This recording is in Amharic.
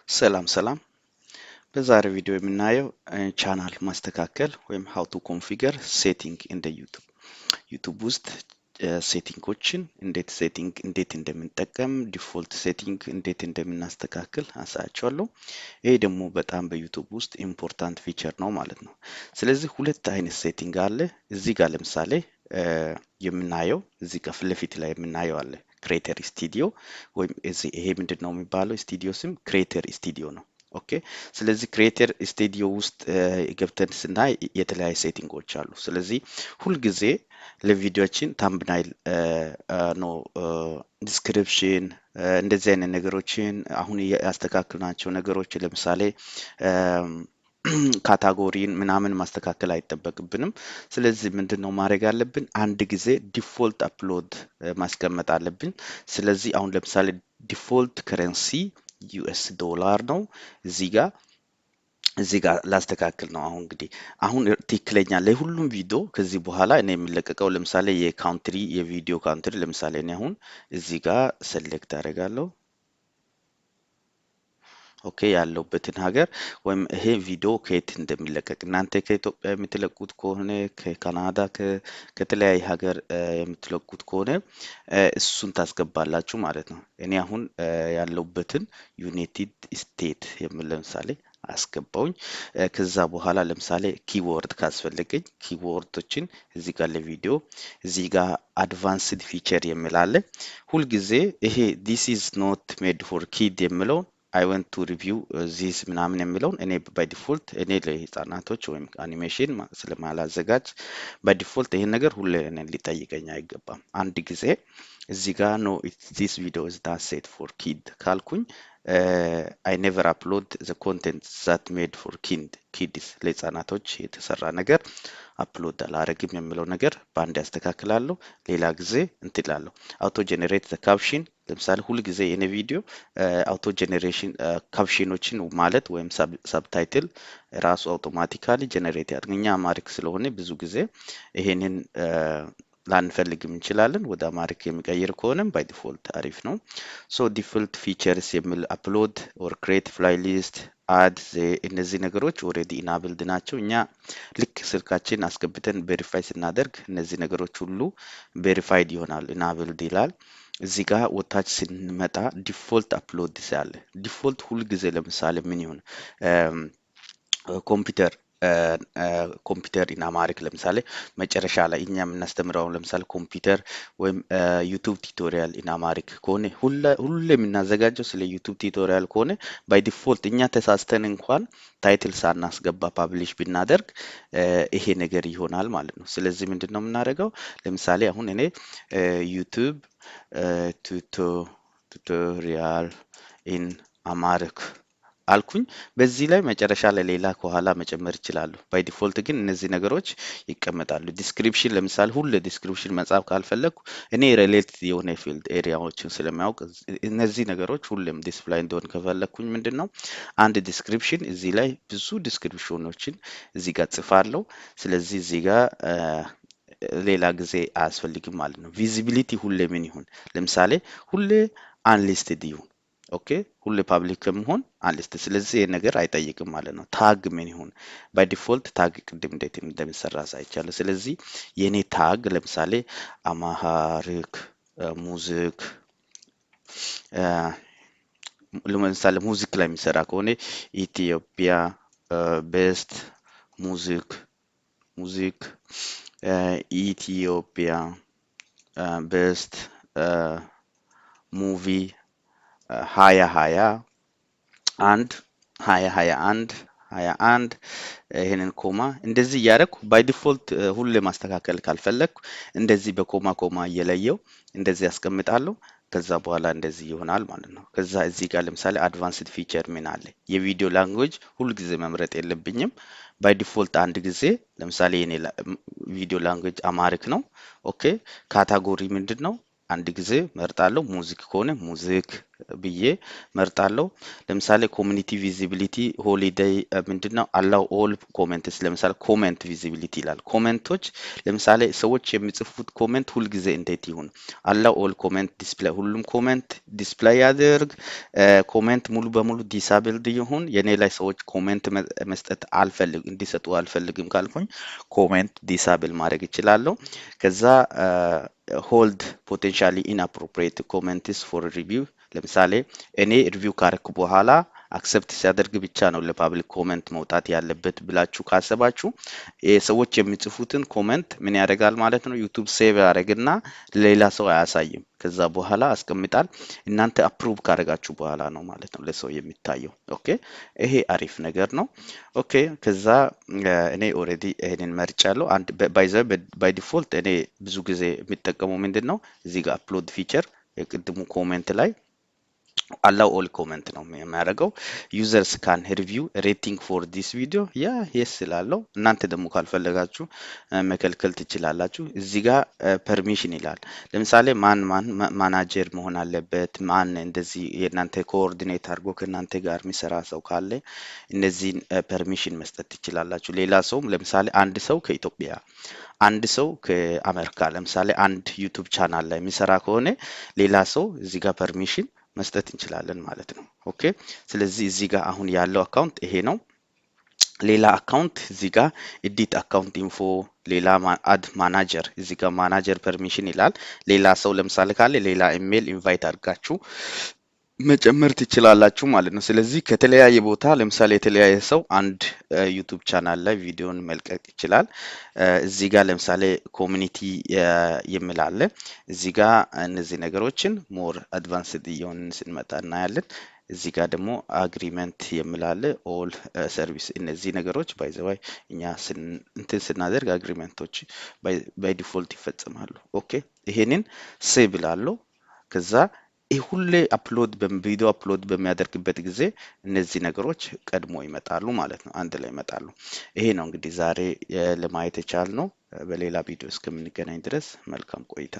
ሰላም በዛሬው ቪዲዮ የምናየው ቻናል ማስተካከል ወይም how to configure setting in the ዩቲዩብ ውስጥ ሴቲንጎችን እንዴት እንደምንጠቀም ዲፎልት ሴቲንግ እንዴት እንደምናስተካክል አሳያችኋለሁ። ይሄ ደግሞ በጣም በዩቲዩብ ውስጥ ኢምፖርታንት ፊቸር ነው ማለት ነው። ስለዚህ ሁለት አይነት ሴቲንግ አለ። እዚህ ጋር ለምሳሌ የምናየው እዚህ ጋር ፊት ለፊት ላይ የምናየው አለ ክሬተር ስቱዲዮ ወይም ይሄ ምንድነው የሚባለው ስቱዲዮ ስም ክሬተር ስቱዲዮ ነው። ኦኬ ስለዚህ ክሬተር ስቱዲዮ ውስጥ ገብተን ስናይ የተለያዩ ሴቲንጎች አሉ። ስለዚህ ሁልጊዜ ለቪዲዮችን ታምብናይል ነው ዲስክሪፕሽን እንደዚህ አይነት ነገሮችን አሁን ያስተካክልናቸው ነገሮች ለምሳሌ ካታጎሪን ምናምን ማስተካከል አይጠበቅብንም። ስለዚህ ምንድነው ማድረግ ያለብን አንድ ጊዜ ዲፎልት አፕሎድ ማስቀመጥ አለብን። ስለዚህ አሁን ለምሳሌ ዲፎልት ከረንሲ ዩኤስ ዶላር ነው። እዚህ ጋር ላስተካክል ነው። አሁን እንግዲህ አሁን ትክክለኛ ለሁሉም ቪዲዮ ከዚህ በኋላ እኔ የሚለቀቀው ለምሳሌ የቪዲዮ ካውንትሪ ለምሳሌ እኔ አሁን እዚህ ጋር ሴሌክት አደርጋለሁ። ኦኬ ያለውበትን ሀገር ወይም ይሄ ቪዲዮ ከየት እንደሚለቀቅ እናንተ ከኢትዮጵያ የምትለቁት ከሆነ ከካናዳ ከተለያየ ሀገር የምትለቁት ከሆነ እሱን ታስገባላችሁ ማለት ነው። እኔ አሁን ያለውበትን ዩናይትድ ስቴት የሚል ለምሳሌ አስገባውኝ። ከዛ በኋላ ለምሳሌ ኪወርድ ካስፈለገኝ ኪወርዶችን እዚህ ጋር ለቪዲዮ እዚህ ጋር አድቫንስድ ፊቸር የሚል አለ። ሁልጊዜ ይሄ this is not made for kid የሚለውን I want to review this ምናምን የሚለውን እኔ ባይ ዲፎልት እኔ ለህፃናቶች ወይም አኒሜሽን ስለማላዘጋጅ ባይ ዲፎልት ይሄን ነገር ሁሌ እኔ ሊጠይቀኝ አይገባም። አንድ ጊዜ እዚህ ጋር ነው this video is not set for kid ካልኩኝ I never upload the content that made for kids ለህፃናቶች የተሰራ ነገር አፕሎድ አላረግም የሚለው ነገር በአንድ ያስተካክላለሁ። ሌላ ጊዜ እንትላለሁ አውቶ ጀነሬት ዘ ካፕሽን ለምሳሌ ሁሉ ጊዜ የኔ ቪዲዮ አውቶ ጀነሬሽን ካፕሽኖችን ማለት ወይም ሳብታይትል ራሱ አውቶማቲካሊ ጀነሬት ያድርግኛ አማሪክ ስለሆነ ብዙ ጊዜ ይሄንን ላንፈልግም እንችላለን። ወደ አማሪክ የሚቀይር ከሆነም ባይ ዲፎልት አሪፍ ነው። ሶ ዲፎልት ፊቸርስ የሚል አፕሎድ ኦር ክሬት ፍላይሊስት አድ እነዚህ ነገሮች ኦሬዲ ኢናብልድ ናቸው። እኛ ልክ ስልካችን አስገብተን ቬሪፋይ ስናደርግ እነዚህ ነገሮች ሁሉ ቬሪፋይድ ይሆናል ኢናብልድ ይላል። እዚህ ጋር ወታች ስንመጣ ዲፎልት አፕሎድ ያለ ዲፎልት ሁሉ ጊዜ ለምሳሌ ምን ይሁን ኮምፒውተር ኢን አማሪክ ለምሳሌ መጨረሻ ላይ እኛ የምናስተምረው ለምሳሌ ኮምፒውተር ወይም ዩቲዩብ ቱቶሪያል ኢን አማሪክ ከሆነ ሁሌ የምናዘጋጀው ስለ ዩቲዩብ ቱቶሪያል ከሆነ ባይ ዲፎልት እኛ ተሳስተን እንኳን ታይትል ሳናስገባ ፓብሊሽ ብናደርግ ይሄ ነገር ይሆናል ማለት ነው። ስለዚህ ምንድነው የምናደርገው ለምሳሌ አሁን እኔ ዩቲዩብ ቱቶሪያል ኢን አማሪክ አልኩኝ። በዚህ ላይ መጨረሻ ላይ ሌላ ከኋላ መጨመር ይችላሉ። ባይ ዲፎልት ግን እነዚህ ነገሮች ይቀመጣሉ። ዲስክሪፕሽን ለምሳሌ ሁሉ ዲስክሪፕሽን መጻፍ ካልፈለኩ እኔ ሪሌትድ የሆነ ፊልድ ኤሪያዎችን ስለማያውቅ እነዚህ ነገሮች ሁሉም ዲስፕላይ እንደሆነ ከፈለኩኝ ምንድነው አንድ ዲስክሪፕሽን እዚህ ላይ ብዙ ዲስክሪፕሽኖችን እዚህ ጋር ጽፋለሁ። ስለዚህ እዚህ ጋር ሌላ ጊዜ አያስፈልግም ማለት ነው። ቪዚቢሊቲ ሁሌ ምን ይሁን ለምሳሌ ሁሌ አንሊስትድ ይሁን። ኦኬ ሁሌ ፓብሊክ ከመሆን አንሊስት ስለዚህ ነገር አይጠይቅም ማለት ነው። ታግ ምን ይሁን ባይ ዲፎልት ታግ ቅድም እንዴት እንደሚሰራ ሳይቻለ ስለዚህ የኔ ታግ ለምሳሌ አማሃሪክ ሙዚክ ለምሳሌ ሙዚክ ላይ የሚሰራ ከሆነ ኢትዮጵያ ቤስት ሙዚክ ኢትዮጵያ ቤስት ሙቪ 2021 ይሄንን ኮማ እንደዚህ እያደረኩ ባይ ዲፎልት ሁሌ ማስተካከል ካልፈለኩ እንደዚህ በኮማ እየለየው እንደዚህ ያስቀምጣለሁ። ከዛ በኋላ እንደዚህ ይሆናል ማለት ነው። ከዛ እዚህ ጋር ለምሳሌ አድቫንስድ ፊቸር ምን አለ የቪዲዮ ላንጉዌጅ ሁሉ ጊዜ መምረጥ የለብኝም። ባይ ዲፎልት አንድ ጊዜ ለምሳሌ የኔ ቪዲዮ ላንጉዌጅ አማሪክ ነው። ኦኬ ካታጎሪ ምንድነው አንድ ጊዜ መርጣለሁ። ሙዚክ ከሆነ ሙዚክ ብዬ መርጣለሁ። ለምሳሌ ኮሚኒቲ ቪዚቢሊቲ ሆሊዴይ ምንድነው? አላው ኦል ኮሜንትስ ለምሳሌ ኮሜንት ቪዚቢሊቲ ይላል። ኮሜንቶች ለምሳሌ ሰዎች የሚጽፉት ኮሜንት ሁልጊዜ እንዴት ይሁን? አላው ኦል ኮሜንት ዲስፕሌይ ሁሉም ኮሜንት ዲስፕሌይ ያድርግ። ኮሜንት ሙሉ በሙሉ ዲሳብልድ ይሁን። የኔ ላይ ሰዎች ኮሜንት መስጠት አልፈልግም እንዲሰጡ አልፈልግም ካልኩኝ ኮሜንት ዲሳብል ማድረግ እችላለሁ። ከዛ ሆልድ ፖቴንሻሊ ኢንአፕሮፕሪየት ኮሜንትስ ፎር ሪቪው ለምሳሌ እኔ ሪቪው ካረኩ በኋላ አክሰፕት ሲያደርግ ብቻ ነው ለፓብሊክ ኮሜንት መውጣት ያለበት ብላችሁ ካሰባችሁ ሰዎች የሚጽፉትን ኮሜንት ምን ያደርጋል ማለት ነው ዩቲዩብ ሴቭ ያደርግና ሌላ ሰው አያሳይም። ከዛ በኋላ አስቀምጣል። እናንተ አፕሩቭ ካደረጋችሁ በኋላ ነው ማለት ነው ለሰው የሚታየው። ኦኬ ይሄ አሪፍ ነገር ነው። ኦኬ ከዛ እኔ ኦሬዲ ይሄንን መርጫለሁ። አንድ ባይ ዲፎልት እኔ ብዙ ጊዜ የሚጠቀመው ምንድነው እዚህ ጋር አፕሎድ ፊቸር የቅድሙ ኮሜንት ላይ አላው ኦል ኮሜንት ነው የሚያደርገው። ዩዘርስ ካን ሪቪው ሬቲንግ ፎር ዲስ ቪዲዮ ያ የስ ስላለው እናንተ ደግሞ ካልፈለጋችሁ መከልከል ትችላላችሁ። እዚህ ጋር ፐርሚሽን ይላል። ለምሳሌ ማን ማናጀር መሆን አለበት፣ ማን እንደዚህ የእናንተ ኮኦርዲኔት አድርጎ ከእናንተ ጋር የሚሰራ ሰው ካለ እነዚህን ፐርሚሽን መስጠት ትችላላችሁ። ሌላ ሰውም ለምሳሌ አንድ ሰው ከኢትዮጵያ አንድ ሰው ከአሜሪካ ለምሳሌ አንድ ዩቲዩብ ቻናል ላይ የሚሰራ ከሆነ ሌላ ሰው እዚህ ጋር ፐርሚሽን መስጠት እንችላለን ማለት ነው። ኦኬ ስለዚህ እዚህ ጋር አሁን ያለው አካውንት ይሄ ነው። ሌላ አካውንት እዚህ ጋር ኤዲት አካውንት ኢንፎ ሌላ አድ ማናጀር እዚህ ጋር ማናጀር ፐርሚሽን ይላል። ሌላ ሰው ለምሳሌ ካለ ሌላ ኢሜል ኢንቫይት አድርጋችሁ መጨመር ትችላላችሁ ማለት ነው። ስለዚህ ከተለያየ ቦታ ለምሳሌ የተለያየ ሰው አንድ ዩቲዩብ ቻናል ላይ ቪዲዮን መልቀቅ ይችላል። እዚህ ጋር ለምሳሌ ኮሚኒቲ የሚል አለ። እዚህ ጋር እነዚህ ነገሮችን ሞር አድቫንስድ እየሆንን ስንመጣ እናያለን። እዚህ ጋር ደግሞ አግሪመንት የሚል አለ። ኦል ሰርቪስ እነዚህ ነገሮች ባይ ዘ ወይ እኛ እንትን ስናደርግ አግሪመንቶች ባይ ዲፎልት ይፈጽማሉ። ኦኬ ይሄንን ሴቭ እላለሁ። ከዛ ይህ ሁሌ አፕሎድ ቪዲዮ አፕሎድ በሚያደርግበት ጊዜ እነዚህ ነገሮች ቀድሞ ይመጣሉ ማለት ነው፣ አንድ ላይ ይመጣሉ። ይሄ ነው እንግዲህ ዛሬ ለማየት የቻልነው። በሌላ ቪዲዮ እስከምንገናኝ ድረስ መልካም ቆይታ